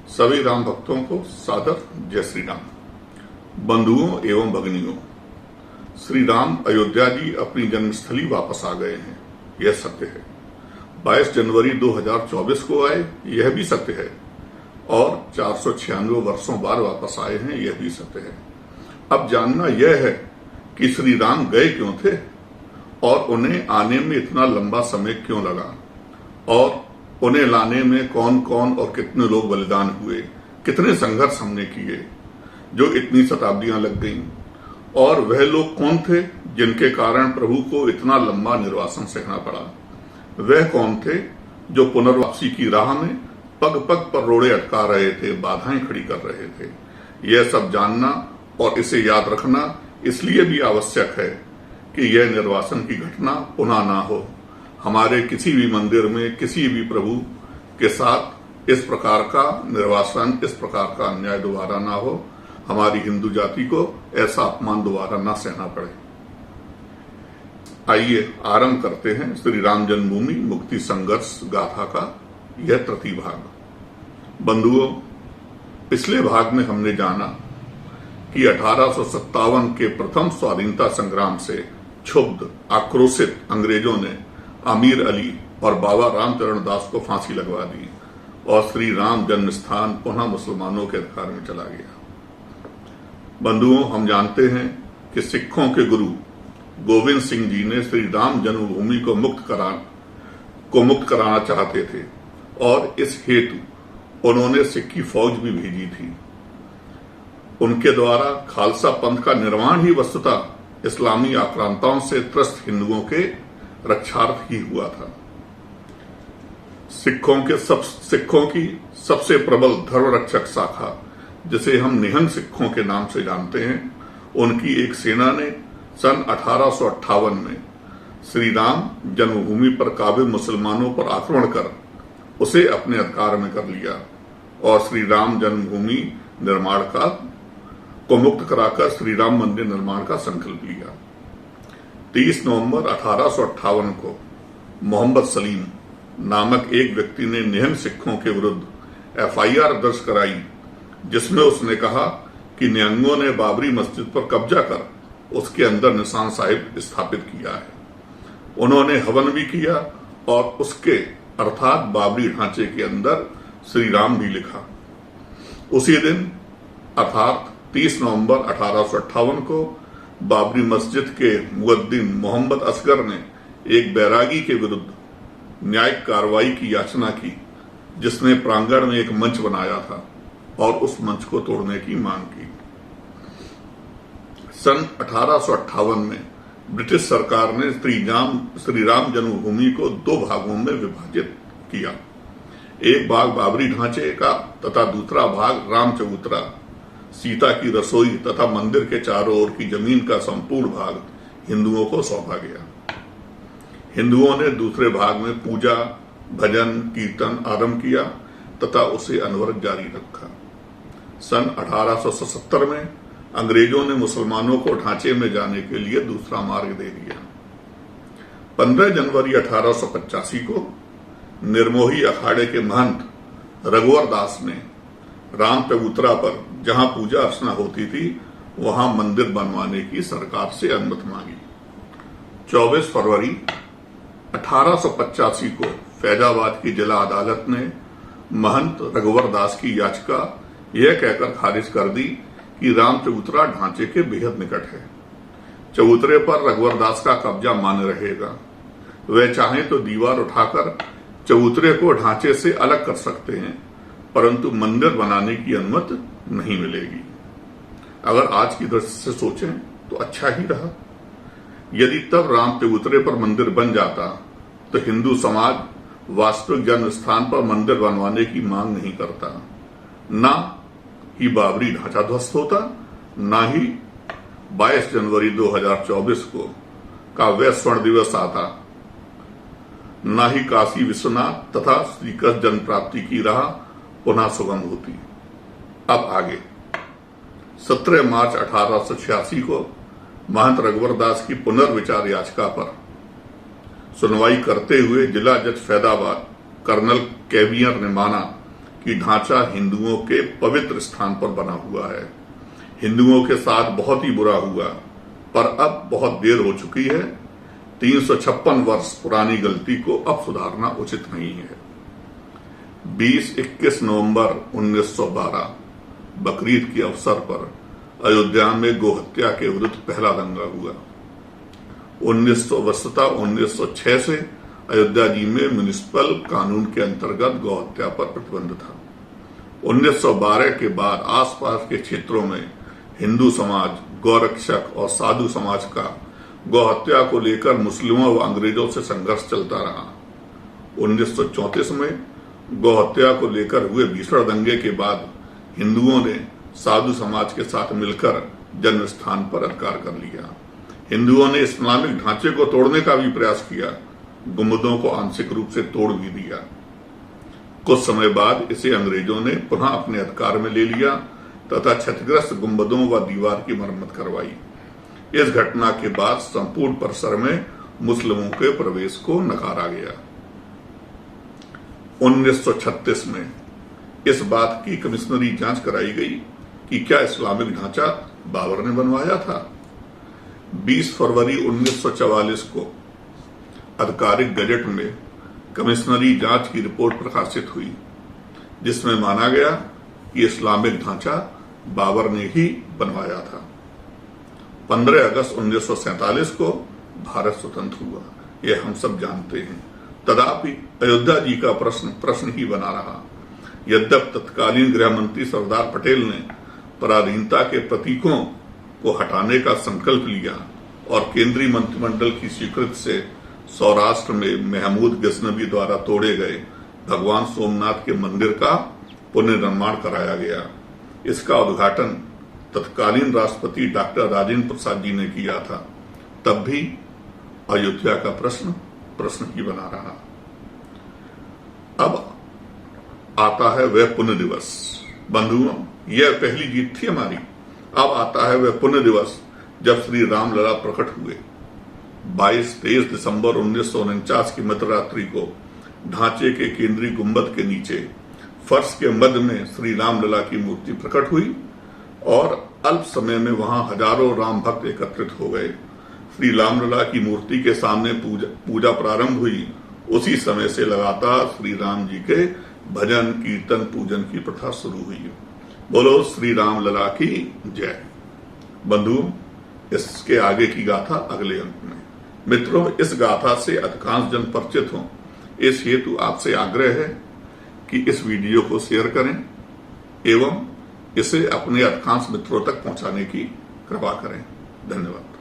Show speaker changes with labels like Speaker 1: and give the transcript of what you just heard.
Speaker 1: सभी राम भक्तों को सादर जय श्री राम। बंधुओं एवं भगिनियों, श्री राम अयोध्या जी अपनी जन्मस्थली वापस आ गए हैं, यह सत्य है। 22 जनवरी 2024 को आए, यह भी सत्य है, और 496 वर्षों बाद वापस आए हैं, यह भी सत्य है। अब जानना यह है कि श्री राम गए क्यों थे और उन्हें आने में इतना लंबा समय क्यों लगा, और उन्हें लाने में कौन कौन और कितने लोग बलिदान हुए, कितने संघर्ष हमने किए जो इतनी शताब्दियां लग गईं, और वह लोग कौन थे जिनके कारण प्रभु को इतना लंबा निर्वासन सहना पड़ा। वह कौन थे जो पुनर्वापसी की राह में पग पग पर रोड़े अटका रहे थे, बाधाएं खड़ी कर रहे थे। यह सब जानना और इसे याद रखना इसलिए भी आवश्यक है कि यह निर्वासन की घटना पुनः ना हो। हमारे किसी भी मंदिर में किसी भी प्रभु के साथ इस प्रकार का निर्वासन, इस प्रकार का अन्याय दोबारा ना हो। हमारी हिंदू जाति को ऐसा अपमान दोबारा ना सहना पड़े। आइए आरंभ करते हैं श्री राम जन्मभूमि मुक्ति संघर्ष गाथा का यह तृतीय भाग। बंधुओं, पिछले भाग में हमने जाना कि 1857 के प्रथम स्वाधीनता संग्राम से क्षुब्ध आक्रोशित अंग्रेजों ने अमीर अली और बाबा रामचरण दास को फांसी लगवा दी और श्री राम जन्म स्थान पुनः मुसलमानों के अधिकार में चला गया। बंधुओं, हम जानते हैं कि सिखों के गुरु गोविंद सिंह जी ने श्री राम जन्मभूमि को मुक्त कराना चाहते थे और इस हेतु उन्होंने सिक्की फौज भी भेजी थी। उनके द्वारा खालसा पंथ का निर्माण ही वस्तुतः इस्लामी आक्रांताओं से त्रस्त हिंदुओं के रक्षार्थ ही हुआ था। सिखों की सबसे प्रबल धर्म रक्षक शाखा, जिसे हम निहंग सिखों के नाम से जानते हैं, उनकी एक सेना ने सन 1858 में श्री राम जन्मभूमि पर काबिल मुसलमानों पर आक्रमण कर उसे अपने अधिकार में कर लिया और श्री राम जन्मभूमि निर्माण को मुक्त कराकर श्री राम मंदिर निर्माण का संकल्प लिया। 30 नवंबर 1858 को मोहम्मद सलीम नामक एक व्यक्ति ने निहंग सिखों के विरुद्ध FIR दर्ज कराई, जिसमें उसने कहा कि निहंगों ने बाबरी मस्जिद पर कब्जा कर उसके अंदर निशान साहिब स्थापित किया है। उन्होंने हवन भी किया और उसके अर्थात बाबरी ढांचे के अंदर श्री राम भी लिखा। उसी दिन अर्थात 30 नवंबर 1858 को बाबरी मस्जिद के मुअद्दिन मोहम्मद असगर ने एक बैरागी के विरुद्ध न्यायिक कार्रवाई की याचना की, जिसने प्रांगण में एक मंच बनाया था और उस मंच को तोड़ने की मांग की। सन 1858 में ब्रिटिश सरकार ने श्री राम जन्मभूमि को 2 भागों में विभाजित किया। एक भाग बाबरी ढांचे का तथा दूसरा भाग राम चबूतरा, सीता की रसोई तथा मंदिर के चारों ओर की जमीन का संपूर्ण भाग हिंदुओं को सौंपा गया। हिंदुओं ने दूसरे भाग में पूजा, भजन, कीर्तन आरंभ किया तथा उसे अनवरत जारी रखा। सन 1877 में अंग्रेजों ने मुसलमानों को ढांचे में जाने के लिए दूसरा मार्ग दे दिया। 15 जनवरी 1885 को निर्मोही अखाड़े के महंत रघुवर दास ने राम चबूतरा पर जहां पूजा अर्चना होती थी वहां मंदिर बनवाने की सरकार से अनुमति मांगी। 24 फरवरी 1885 को फैजाबाद की जिला अदालत ने महंत रघुवर दास की याचिका यह कहकर खारिज कर दी कि राम चबूतरा ढांचे के बेहद निकट है। चबूतरे पर रघुवर दास का कब्जा मान्य रहेगा। वे चाहें तो दीवार उठाकर चबूतरे को ढांचे से अलग कर सकते हैं, परंतु मंदिर बनाने की अनुमति नहीं मिलेगी। अगर आज की दृष्टि से सोचें तो अच्छा ही रहा। यदि तब राम चबूतरे पर मंदिर बन जाता तो हिंदू समाज वास्तविक जन्म स्थान पर मंदिर बनवाने की मांग नहीं करता, ना ही बाबरी ढांचा ध्वस्त होता, ना ही 22 जनवरी 2024 का वह स्वर्ण दिवस आता, ना ही काशी विश्वनाथ तथा श्रीकृष्ण जन्म प्राप्ति की राह पुनः सुगम होती। अब आगे 17 मार्च 1886 को महंत रघुवर दास की पुनर्विचार याचिका पर सुनवाई करते हुए जिला जज फैजाबाद कर्नल कैवियर ने माना कि ढांचा हिंदुओं के पवित्र स्थान पर बना हुआ है। हिंदुओं के साथ बहुत ही बुरा हुआ, पर अब बहुत देर हो चुकी है। 356 वर्ष पुरानी गलती को अब सुधारना उचित नहीं है। 20-21 नवंबर 1912 बकरीद के अवसर पर अयोध्या में गोहत्या के विरुद्ध पहला दंगा हुआ। 1906 से अयोध्या जी में म्युनिसिपल कानून के अंतर्गत गौहत्या पर प्रतिबंध था। 1912 के बाद आसपास के क्षेत्रों में हिंदू समाज, गौरक्षक और साधु समाज का गौहत्या को लेकर मुस्लिमों व अंग्रेजों से संघर्ष चलता रहा। 1934 में गौहत्या को लेकर हुए भीषण दंगे के बाद हिंदुओं ने साधु समाज के साथ मिलकर जन्म स्थान पर अधिकार कर लिया। हिंदुओं ने इस्लामिक ढांचे को तोड़ने का भी प्रयास किया, गुंबदों को आंशिक रूप से तोड़ भी दिया। कुछ समय बाद इसे अंग्रेजों ने पुनः अपने अधिकार में ले लिया तथा क्षतिग्रस्त गुंबदों व दीवार की मरम्मत करवाई। इस घटना के बाद संपूर्ण परिसर में मुस्लिमों के प्रवेश को नकारा गया। 1936 में इस बात की कमिश्नरी जांच कराई गई कि क्या इस्लामिक ढांचा बाबर ने बनवाया था। 20 फरवरी 1944 को आधिकारिक गजट में कमिश्नरी जांच की रिपोर्ट प्रकाशित हुई, जिसमें माना गया कि इस्लामिक ढांचा बाबर ने ही बनवाया था। 15 अगस्त 1947 को भारत स्वतंत्र हुआ, यह हम सब जानते हैं। तथापि अयोध्या जी का प्रश्न ही बना रहा। यद्यप तत्कालीन गृह मंत्री सरदार पटेल ने पराधीनता के प्रतीकों को हटाने का संकल्प लिया और केंद्रीय मंत्रिमंडल की स्वीकृति से सौराष्ट्र में महमूद गजनवी द्वारा तोड़े गए भगवान सोमनाथ के मंदिर का पुनर्निर्माण कराया गया। इसका उद्घाटन तत्कालीन राष्ट्रपति डॉक्टर राजेंद्र प्रसाद जी ने किया था। तब भी अयोध्या का प्रश्न ही बना रहा। अब आता है वह पुण्य दिवस। बंधुओं, यह पहली जीत थी हमारी। अब आता है वह पुण्य दिवस जब श्री रामलला प्रकट हुए। 22-23 दिसंबर 1949 की मध्यरात्रि को ढांचे के केंद्रीय गुंबद के नीचे फर्श के मध्य में श्री रामलला की मूर्ति प्रकट हुई और अल्प समय में वहां हजारों राम भक्त एकत्रित हो गए। श्री रामलला की मूर्ति के सामने पूजा प्रारंभ हुई। उसी समय से लगातार श्री राम जी के भजन, कीर्तन, पूजन की प्रथा शुरू हुई। बोलो श्री रामलला की जय। बंधुओं, इसके आगे की गाथा अगले अंक में। मित्रों, इस गाथा से अधिकांश जन परिचित हों, इस हेतु आपसे आग्रह है कि इस वीडियो को शेयर करें एवं इसे अपने अधिकांश मित्रों तक पहुंचाने की कृपा करें। धन्यवाद।